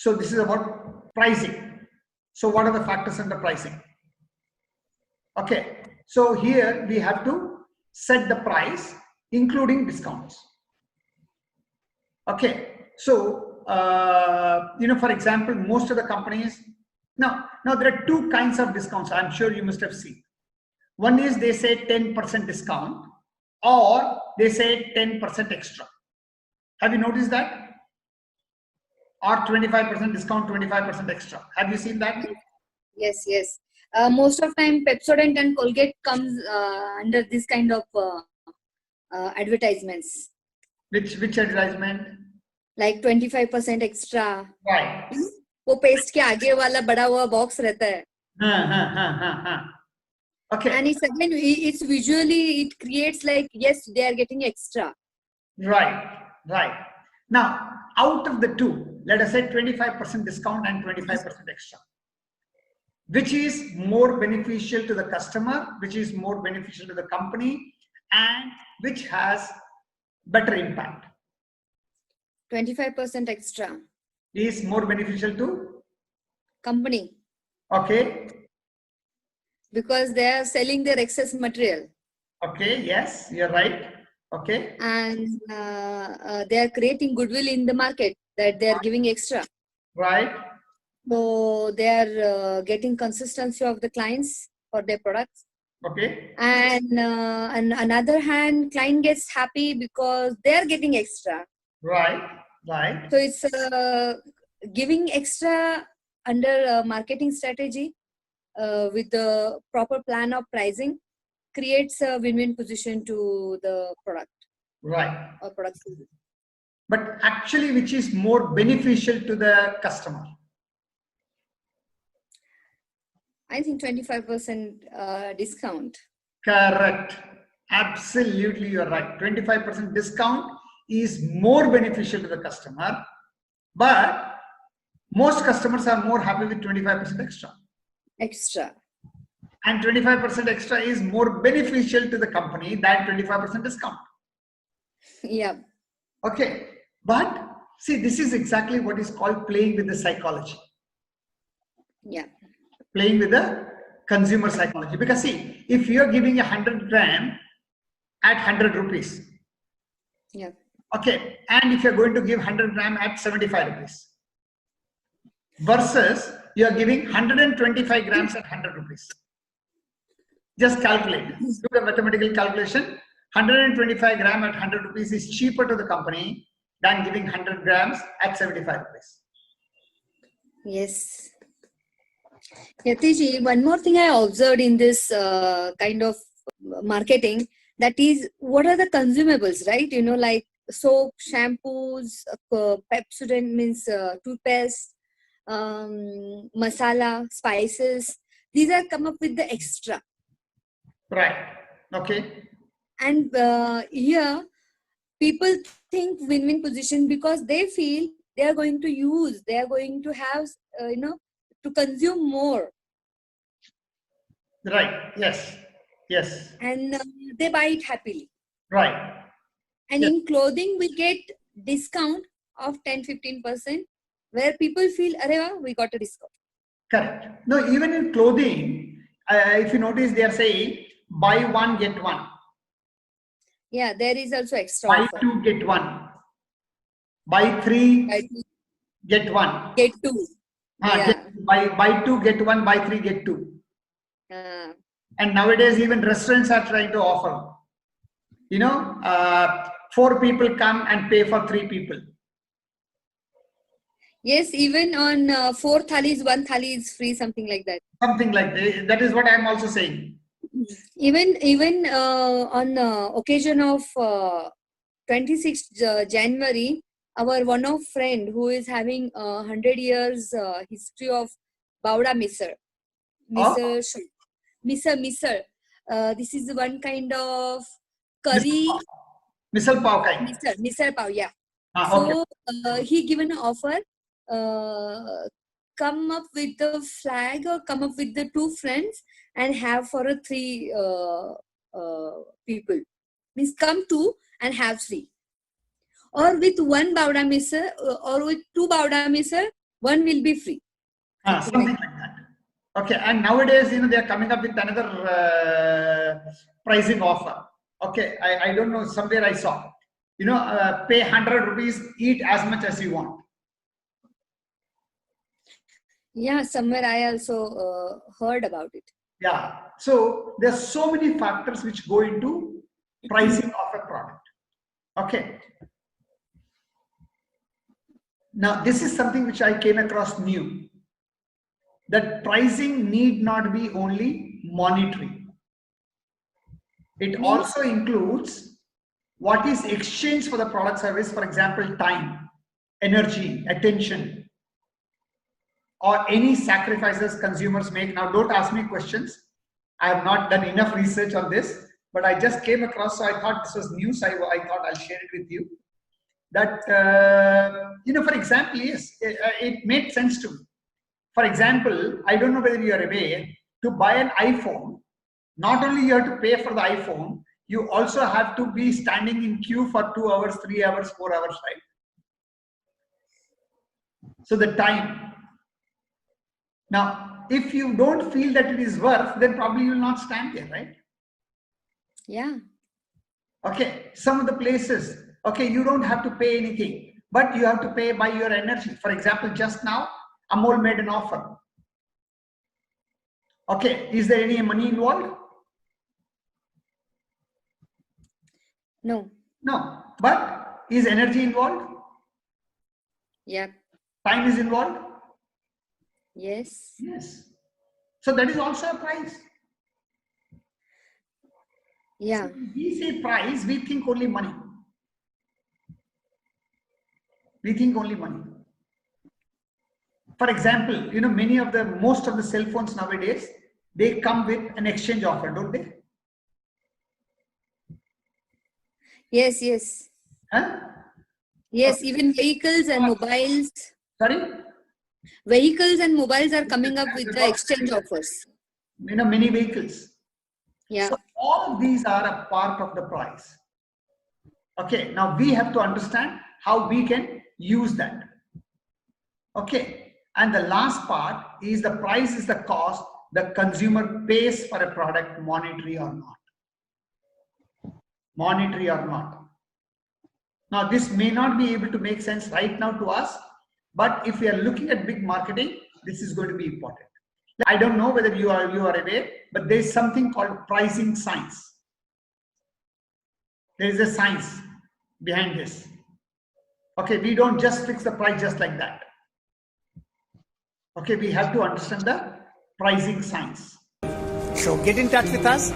So this is about pricing. So what are the factors under pricing? Okay, so here we have to set the price including discounts. Okay, so for example, most of the companies now there are two kinds of discounts. I'm sure you must have seen. One is they say 10% discount, or they say 10% extra. Have you noticed that? Or 25% discount, 25% extra. Have you seen that? Yes, yes. Most of time Pepsodent and Colgate comes under this kind of advertisements. Which advertisement? Like 25% extra. Why? वो paste के आगे वाला बड़ा हुआ box रहता है. Okay. And it's visually, it creates like, yes, they are getting extra. Right. Now, out of the two, let us say 25% discount and 25% extra. Which is more beneficial to the customer, which is more beneficial to the company, and which has better impact? 25% extra is more beneficial to company. Okay. Because they are selling their excess material. Okay, yes, you're right. Okay. And they are creating goodwill in the market that they are giving extra. Right. So they are getting consistency of the clients for their products. Okay. And on another hand, client gets happy because they are getting extra. Right. So it's giving extra under marketing strategy with the proper plan of pricing creates a win-win position to the product. Right. Or product. But actually, which is more beneficial to the customer? I think 25% discount. Correct. Absolutely, you're right. 25% discount is more beneficial to the customer, but most customers are more happy with 25% extra. And 25% extra is more beneficial to the company than 25% discount. Yeah. Okay. But see, this is exactly what is called playing with the psychology. Yeah. Playing with the consumer psychology. Because see, if you're giving 100 gram at 100 rupees. Yeah. Okay. And if you're going to give 100 gram at 75 rupees. Versus you're giving 125 grams at 100 rupees. Just calculate. Do the mathematical calculation. 125 gram at 100 rupees is cheaper to the company than giving 100 grams at 75 rupees. Yes. Yatiji, one more thing I observed in this kind of marketing, that is, what are the consumables, right? You know, like soap, shampoos, Pepsodent means toothpaste, masala, spices. These are come up with the extra. Right. Okay. And here, people think win-win position because they feel they are going to use, they are going to have, to consume more. Right. Yes. Yes. And they buy it happily. Right. And in clothing, we get discount of 10-15%, where people feel, Areva, we got a discount. Correct. No, even in clothing, if you notice, they are saying buy one, get one. Yeah, there is also extra Buy offer. two, get one. Buy three, get one. Get two. Yeah. Buy two, get one. Buy three, get two. And nowadays, even restaurants are trying to offer. 4 people come and pay for 3 people. Yes, even on 4 thalis, 1 thali is free, something like that. Something like that. That is what I am also saying. Even on occasion of 26th January, our one of friend who is having 100 years history of Bauda Misal. Misal. This is one kind of curry. Misal pav kind. Misal pav, yeah. So he given an offer. Come up with the flag or come up with the 2 friends and have for a 3 people. Means come 2 and have 3. Or with 1 Bauda Misal or with 2 Bauda Misal, one will be free. Something like that. Okay, and nowadays, they are coming up with another pricing offer. Okay, I don't know, somewhere I saw, pay 100 rupees, eat as much as you want. Yeah, somewhere I also heard about it. Yeah, so there's so many factors which go into pricing of a product. Okay. Now, this is something which I came across new. That pricing need not be only monetary. It also includes what is exchanged for the product service, for example, time, energy, attention, or any sacrifices consumers make. Now, don't ask me questions. I have not done enough research on this, but I just came across, so I thought this was news. I thought I'll share it with you. That, for example, yes, it made sense to me. For example, I don't know whether you are aware, to buy an iPhone, not only you have to pay for the iPhone, you also have to be standing in queue for 2 hours, 3 hours, 4 hours, right? So the time. Now, if you don't feel that it is worth, then probably you will not stand there, right? Yeah. Okay, some of the places, okay, you don't have to pay anything, but you have to pay by your energy. For example, just now, Amol made an offer. Okay, is there any money involved? No. No, but is energy involved? Yeah. Time is involved? Yes. Yes. So that is also a price. Yeah. So when we say price, we think only money. We think only money. For example, most of the cell phones nowadays, they come with an exchange offer, don't they? Yes, yes. Huh? Yes, Okay. even vehicles and mobiles. Sorry? Vehicles and mobiles are coming up with the exchange offers. Many vehicles. Yeah. So all of these are a part of the price. Okay, now we have to understand how we can use that. Okay, and the last part is the price is the cost the consumer pays for a product, monetary or not. Monetary or not. Now, this may not be able to make sense right now to us, but if we are looking at big marketing, this is going to be important. I don't know whether you are aware, but there is something called pricing science. There is a science behind this. Okay, we don't just fix the price just like that. Okay, we have to understand the pricing science. So get in touch with us.